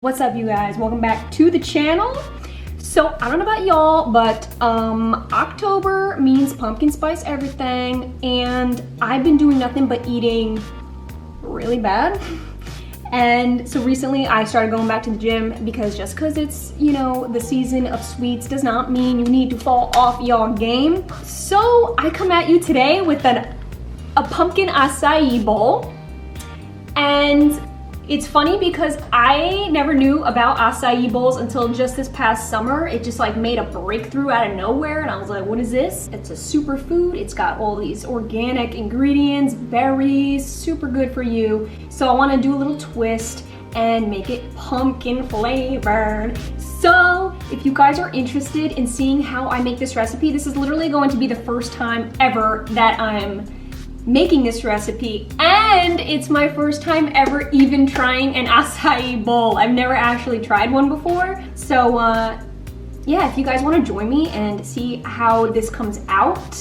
What's up, you guys? Welcome back to the channel. So I don't know about y'all, but October means pumpkin spice everything, and I've been doing nothing but eating really bad. And so recently I started going back to the gym because just because it's, you know, the season of sweets does not mean you need to fall off your game. So I come at you today with a pumpkin acai bowl. And it's funny because I never knew about acai bowls until just this past summer. It just like made a breakthrough out of nowhere, and I was like, what is this? It's a superfood. It's got all these organic ingredients, berries, super good for you. So I want to do a little twist and make it pumpkin flavored. So if you guys are interested in seeing how I make this recipe, this is literally going to be the first time ever that I'm making this recipe, and it's my first time ever even trying an acai bowl. I've never actually tried one before. So yeah, if you guys want to join me and see how this comes out,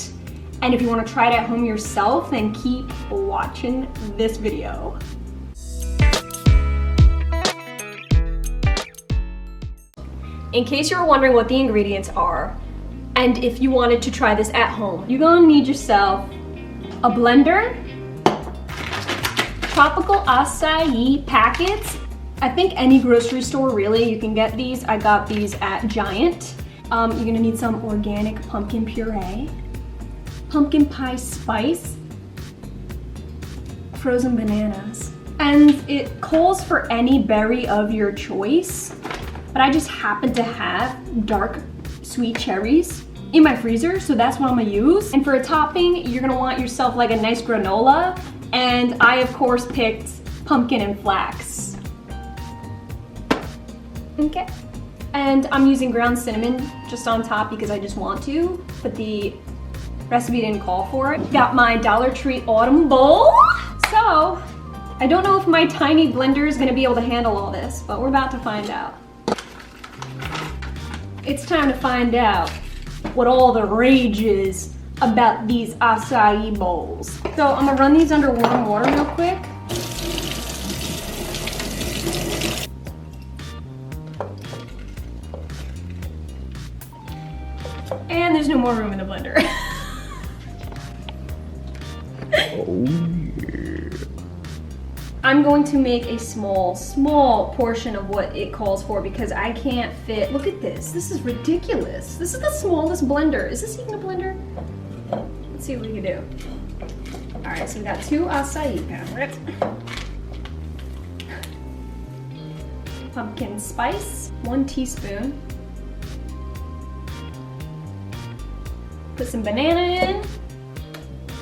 and if you want to try it at home yourself, then keep watching this video. In case you're wondering what the ingredients are, and if you wanted to try this at home, you're gonna need yourself a blender, tropical acai packets. I think any grocery store really, you can get these. I got these at Giant. You're gonna need some organic pumpkin puree, pumpkin pie spice, frozen bananas. And it calls for any berry of your choice, but I just happen to have dark sweet cherries in my freezer, so that's what I'm gonna use. And for a topping, you're gonna want yourself like a nice granola, and I of course picked pumpkin and flax. Okay. And I'm using ground cinnamon just on top because I just want to, but the recipe didn't call for it. Got my Dollar Tree autumn bowl. So I don't know if my tiny blender is gonna be able to handle all this, but we're about to find out. It's time to find out what all the rage is about these acai bowls. So I'm gonna run these under warm water real quick. And there's no more room in the blender. Oh yeah. I'm going to make a small portion of what it calls for because I can't fit. Look at this. This is ridiculous. This is the smallest blender. Is this even a blender? Let's see what we can do. All right, so we got 2 acai packets. Pumpkin spice, 1 teaspoon. Put some banana in.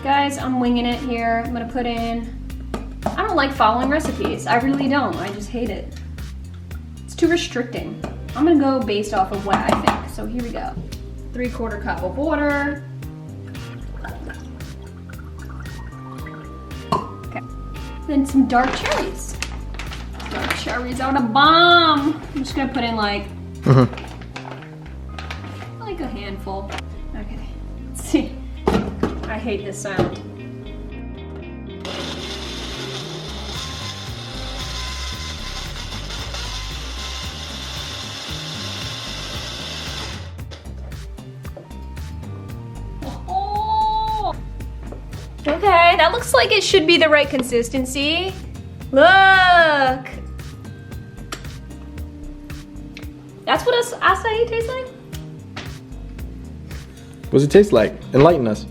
Guys, I'm winging it here. I'm gonna put in, I don't like following recipes. I really don't. I just hate it. It's too restricting. I'm gonna go based off of what I think. So here we go. 3/4 cup of water. Okay. Then some dark cherries. Dark cherries are the bomb. I'm just gonna put in like a handful. Okay. Let's see. I hate this sound. Okay, that looks like it should be the right consistency. Look! That's what acai tastes like? What does it taste like? Enlighten us.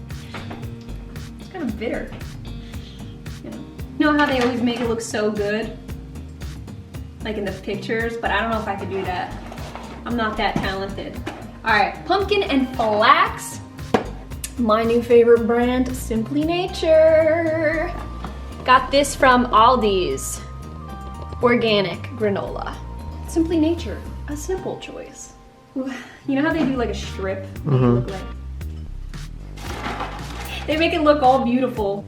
It's kind of bitter. You know how they always make it look so good? Like in the pictures, but I don't know if I could do that. I'm not that talented. All right, pumpkin and flax. My new favorite brand, Simply Nature. Got this from Aldi's. Organic granola. Simply Nature, a simple choice. You know how they do like a strip? Look like? They make it look all beautiful.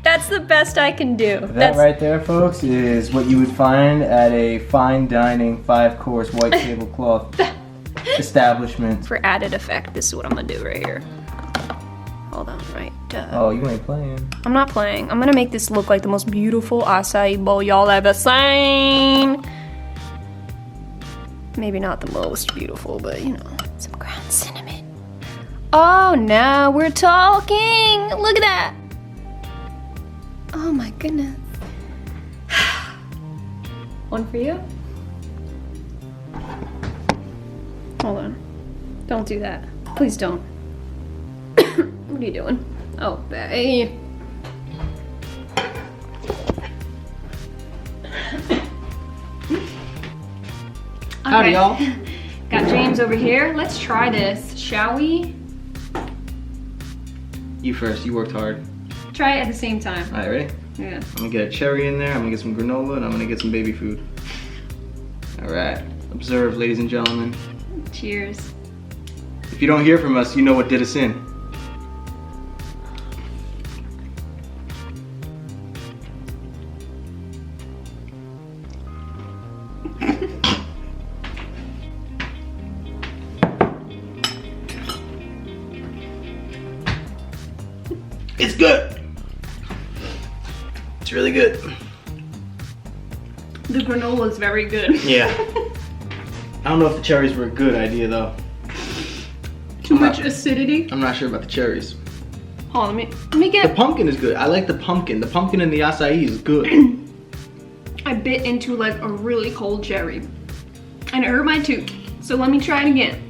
That's the best I can do. That right there, folks, is what you would find at a fine dining 5-course white tablecloth establishment. For added effect, this is what I'm gonna do right here. Hold on, right. Oh, you ain't playing. I'm not playing. I'm gonna make this look like the most beautiful acai bowl y'all ever seen. Maybe not the most beautiful, but you know, some ground cinnamon. Oh, now we're talking. Look at that. Oh my goodness. One for you. Hold on. Don't do that. Please don't. What are you doing? Oh, babe. Howdy, y'all. Got James over here. Let's try this, shall we? You first. You worked hard. Try it at the same time. All right, ready? Yeah. I'm gonna get a cherry in there. I'm gonna get some granola, and I'm gonna get some baby food. All right. Observe, ladies and gentlemen. Cheers. If you don't hear from us, you know what did us in. It's good. It's really good. The granola is very good. Yeah. I don't know if the cherries were a good idea though. Too much acidity. I'm not sure about the cherries. Hold on, let me The get. pumpkin is good. I like the pumpkin. The pumpkin in the acai is good. I bit into like a really cold cherry, and it hurt my tooth. So let me try it again.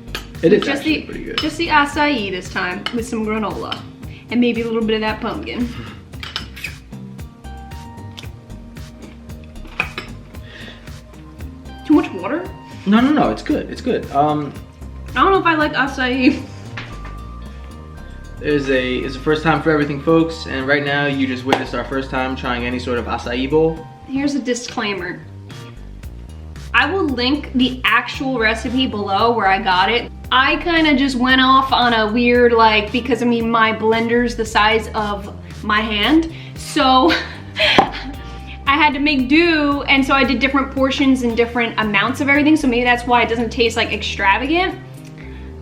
It is Just actually the pretty good. just the acai this time with some granola, and maybe a little bit of that pumpkin. Too much water? No, it's good. It's good. I don't know if I like acai. It's the first time for everything, folks, and right now you just witnessed our first time trying any sort of acai bowl. Here's a disclaimer. I will link the actual recipe below where I got it. I kind of just went off on a weird, like, because I mean, my blender's the size of my hand. So I had to make do, and so I did different portions and different amounts of everything. So maybe that's why it doesn't taste like extravagant.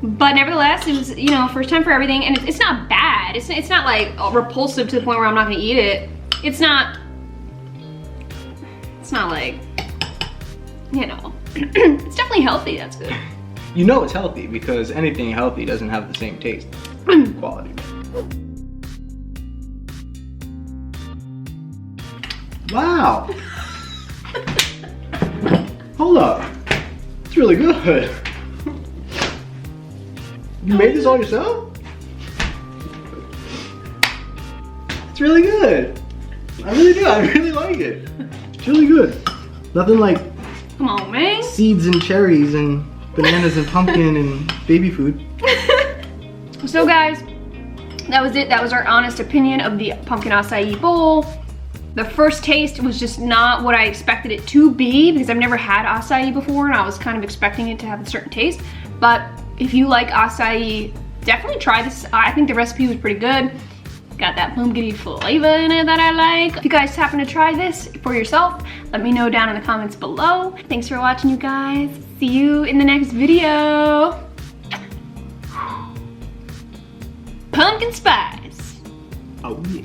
But nevertheless, it was, you know, first time for everything, and it's not bad. It's not like repulsive to the point where I'm not gonna eat it. It's not like, you know, it's definitely healthy, that's good. You know it's healthy because anything healthy doesn't have the same taste quality. Wow. Hold up. It's really good. You made this all yourself? It's really good. I really do. I really like it. It's really good. Nothing like Come on, man. seeds and cherries and bananas and pumpkin and baby food. So guys, that was it. That was our honest opinion of the pumpkin acai bowl. The first taste was just not what I expected it to be because I've never had acai before and I was kind of expecting it to have a certain taste. But if you like acai, definitely try this. I think the recipe was pretty good. Got that pumpkin flavor in it that I like. If you guys happen to try this for yourself, let me know down in the comments below. Thanks for watching, you guys. See you in the next video. Pumpkin spice. Oh yeah.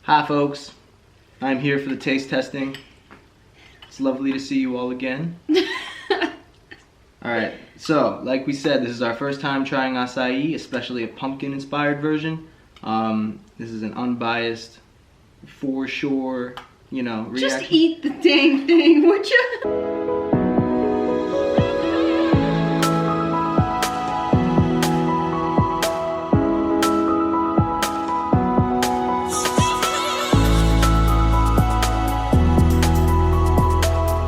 Hi folks, I'm here for the taste testing. It's lovely to see you all again. Alright, so like we said, this is our first time trying acai, especially a pumpkin inspired version. This is an unbiased, for sure, you know, reaction. Just eat the dang thing, would you?